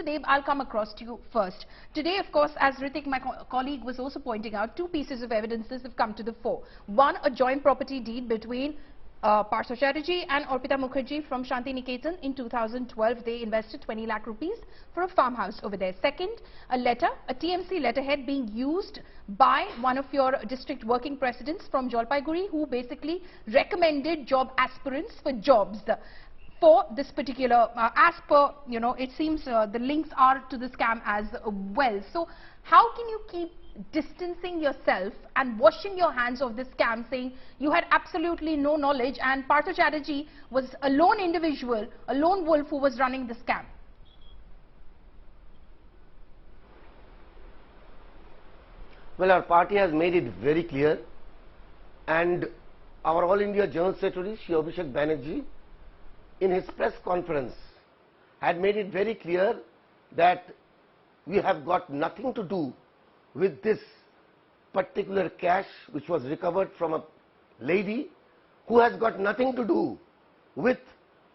Deb, I'll come across to you first. Today, of course, as Ritik, my colleague, was also pointing out, two pieces of evidences have come to the fore. One, a joint property deed between Partha Chatterjee and Arpita Mukherjee from Shantiniketan. In 2012, they invested 20 lakh rupees for a farmhouse over there. Second, a letter, a TMC letterhead being used by one of your district working presidents from Jalpaiguri, who basically recommended job aspirants for jobs for this particular, as per, you know, it seems the links are to the scam as well. So how can you keep distancing yourself and washing your hands of this scam, saying you had absolutely no knowledge and Partha Chatterjee was a lone individual, a lone wolf who was running the scam? Well, our party has made it very clear, and our All India General Secretary, Shri Arpita Banerjee, in his press conference, had made it very clear that we have got nothing to do with this particular cash which was recovered from a lady who has got nothing to do with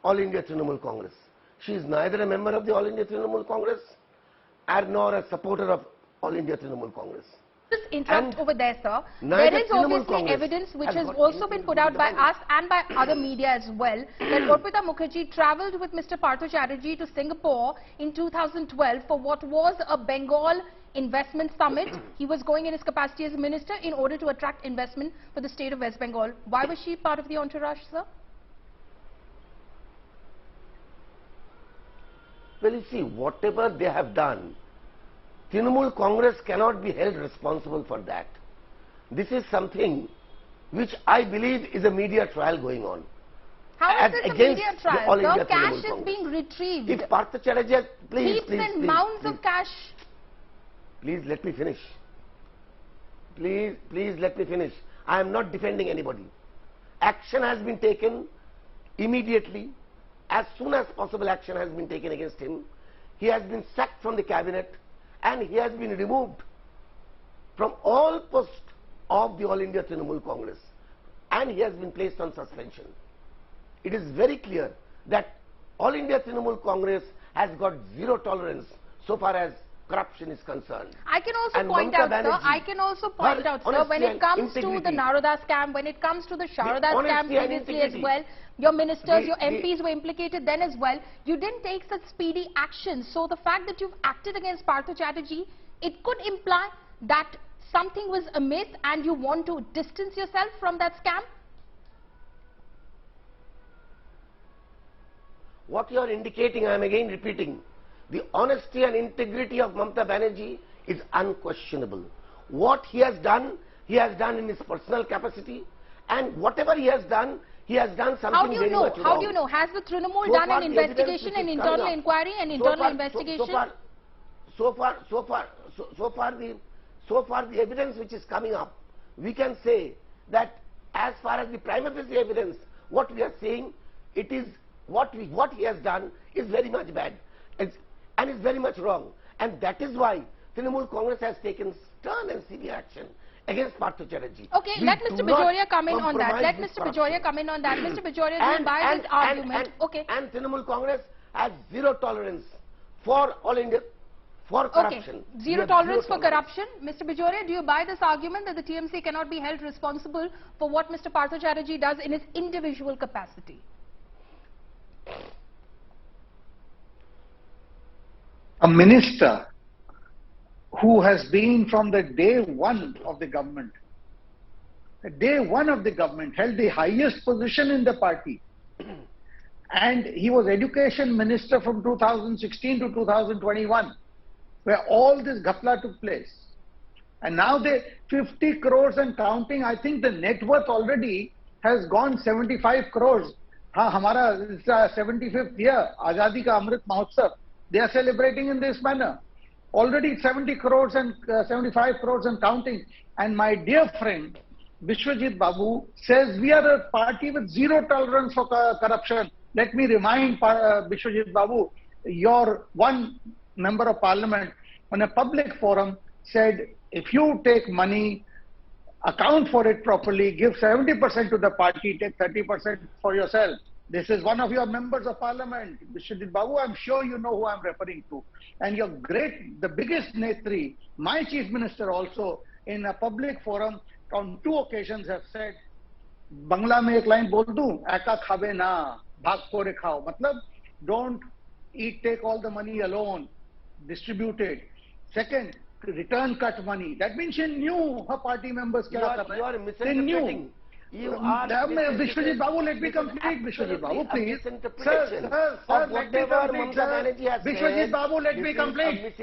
All India Trinamool Congress. She is neither a member of the All India Trinamool Congress nor a supporter of All India Trinamool Congress. Just interrupt over there, sir. There is obviously evidence which has also been put out by us and by other media as well, that Arpita Mukherjee travelled with Mr. Partha Chatterjee to Singapore in 2012 for what was a Bengal investment summit. He was going in his capacity as a minister in order to attract investment for the state of West Bengal. Why was she part of the entourage, sir? Well, you see, whatever they have done, Trinamool Congress cannot be held responsible for that. This is something which I believe is a media trial going on. How is this a media trial? The cash is being retrieved. If Partha Chatterjee, please, mounds of cash. Please let me finish. Please let me finish. I am not defending anybody. Action has been taken immediately. As soon as possible, action has been taken against him. He has been sacked from the cabinet and he has been removed from all posts of the All India Trinamool Congress, and he has been placed on suspension. It is very clear that All India Trinamool Congress has got zero tolerance so far as corruption is concerned. I can also point out, sir, when it comes to the Naroda scam, when it comes to the Sharada scam previously as well, your ministers, your MPs were implicated then as well. You didn't take such speedy action. So the fact that you've acted against Partha Chatterjee, it could imply that something was amiss and you want to distance yourself from that scam? What you are indicating, I am again repeating, the honesty and integrity of Mamata Banerjee is unquestionable. What he has done in his personal capacity, and whatever he has done something very much wrong. How do you know? Has the Trinamool done an investigation, an internal inquiry, an internal investigation? So far the evidence which is coming up, we can say that as far as the prima facie evidence, what we are saying, it is what he has done is very much bad. And it's very much wrong. And that is why Trinamool Congress has taken stern and severe action against Partha Chatterjee. Okay, let Mr. Bajoria come in on that. Mr. Bajoria, do you buy this argument? And Trinamool Congress has zero tolerance for All India, for corruption. Okay, zero tolerance for corruption. Mr. Bajoria, do you buy this argument that the TMC cannot be held responsible for what Mr. Partha Chatterjee does in his individual capacity? A minister who has been from the day one of the government, held the highest position in the party, and he was education minister from 2016 to 2021, where all this ghapla took place. And now they 50 crores and counting. I think the net worth already has gone 75 crores. Hamara is 75th year, Azadi ka Amrit Mahotsav. They are celebrating in this manner. Already 70 crores and 75 crores and counting. And my dear friend, Bishwajit Babu, says we are a party with zero tolerance for corruption. Let me remind Bishwajit Babu, your one member of parliament on a public forum said, if you take money, account for it properly, give 70% to the party, take 30% for yourself. This is one of your members of parliament, Vishwajit Babu. I'm sure you know who I'm referring to. And your great, the biggest Netri, my chief minister also, in a public forum on 2 occasions have said, Bangla mein ek line bol do, eka khabe na, bhag kore khao. Matlab, don't eat, take all the money alone, distribute it. Second, return cut money. That means she knew her party members. You are misinterpreting. You are Vishwajit Babu, let me complete. Vishwajit Babu, please. Sir, let me complete. Vishwajit Babu, let me complete.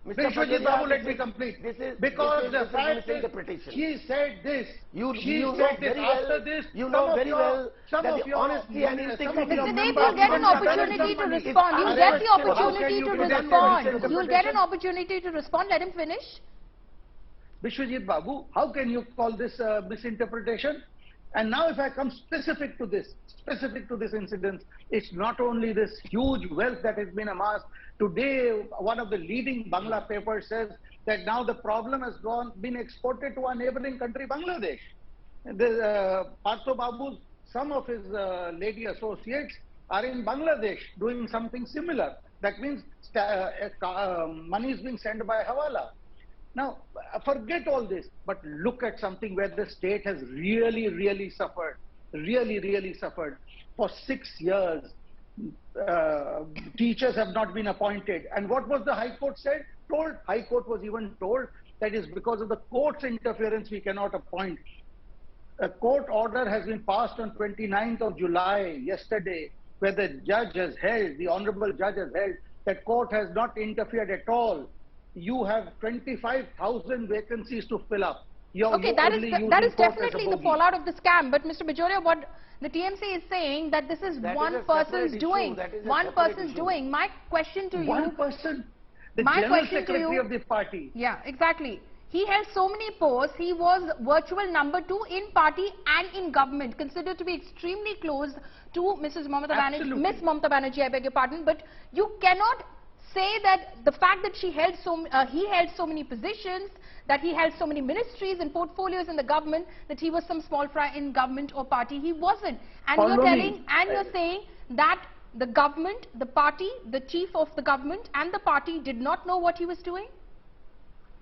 Vishwajit Babu, let me complete. Because the fact is, she said this. She said this. After this, you know very well that the honesty and integrity of Mr. Deb, you'll get an opportunity to respond. You'll get the opportunity to respond. You'll get an opportunity to respond. Let him finish. Vishwajit Babu, how can you call this misinterpretation? And now if I come specific to this incident, it's not only this huge wealth that has been amassed. Today, one of the leading Bangla papers says that now the problem has been exported to our neighboring country, Bangladesh. Partha Babu's, some of his lady associates are in Bangladesh doing something similar. That means money is being sent by Hawala. Now, forget all this, but look at something where the state has really suffered, really suffered. For 6 years, teachers have not been appointed. And what was the High Court said? High Court was even told that is because of the court's interference we cannot appoint. A court order has been passed on 29th of July, yesterday, where the judge has held, the honorable judge has held, that court has not interfered at all. You have 25,000 vacancies to fill up. Okay, that is definitely the fallout of the scam. But Mr. Bajoria, what the TMC is saying that this is one person's doing. One person's doing. My question to you. One person. The general secretary of the party. Yeah, exactly. He held so many posts. He was virtual number 2 in party and in government, considered to be extremely close to Mrs. Mamata Banerjee, Miss Mamata Banerjee, I beg your pardon. But you cannot say that the fact that he held so many positions, that he held so many ministries and portfolios in the government, that he was some small fry in government or party. He wasn't. And you're saying that the government, the party, the chief of the government and the party did not know what he was doing?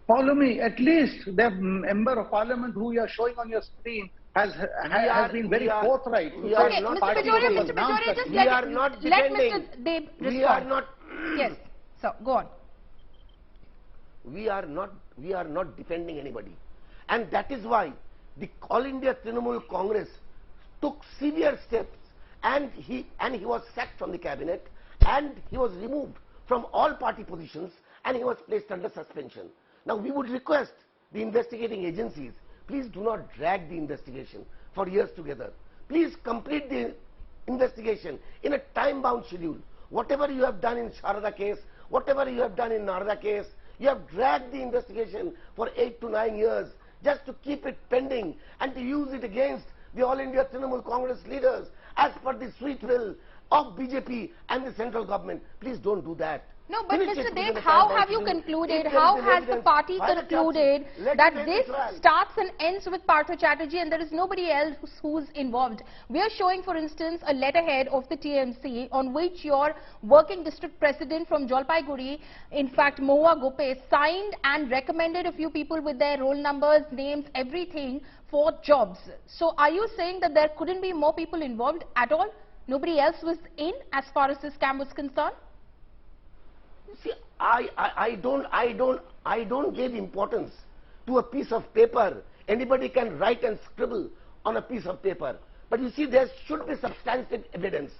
Follow me. At least the member of parliament who you are showing on your screen has been very forthright. Okay, Mr. Bajoria, just let Mr. Deb respond. We are not. Yes. So, go on. We are not defending anybody. And that is why the All India Trinamool Congress took severe steps, and he was sacked from the cabinet, and he was removed from all party positions, and he was placed under suspension. Now, we would request the investigating agencies, please do not drag the investigation for years together. Please complete the investigation in a time-bound schedule. Whatever you have done in Sharada case, whatever you have done in Narada case, you have dragged the investigation for 8 to 9 years just to keep it pending and to use it against the All India Trinamool Congress leaders as per the sweet will of BJP and the central government. Please don't do that. No, but Mr. Deb, how have you concluded, how has the party concluded that this starts and ends with Partha Chatterjee and there is nobody else who's involved? We are showing, for instance, a letterhead of the TMC on which your working district president from Jalpaiguri, in fact, Mohua Gope, signed and recommended a few people with their roll numbers, names, everything for jobs. So are you saying that there couldn't be more people involved at all? Nobody else was in as far as this scam was concerned? See, I don't give importance to a piece of paper. Anybody can write and scribble on a piece of paper. But you see, there should be substantive evidence.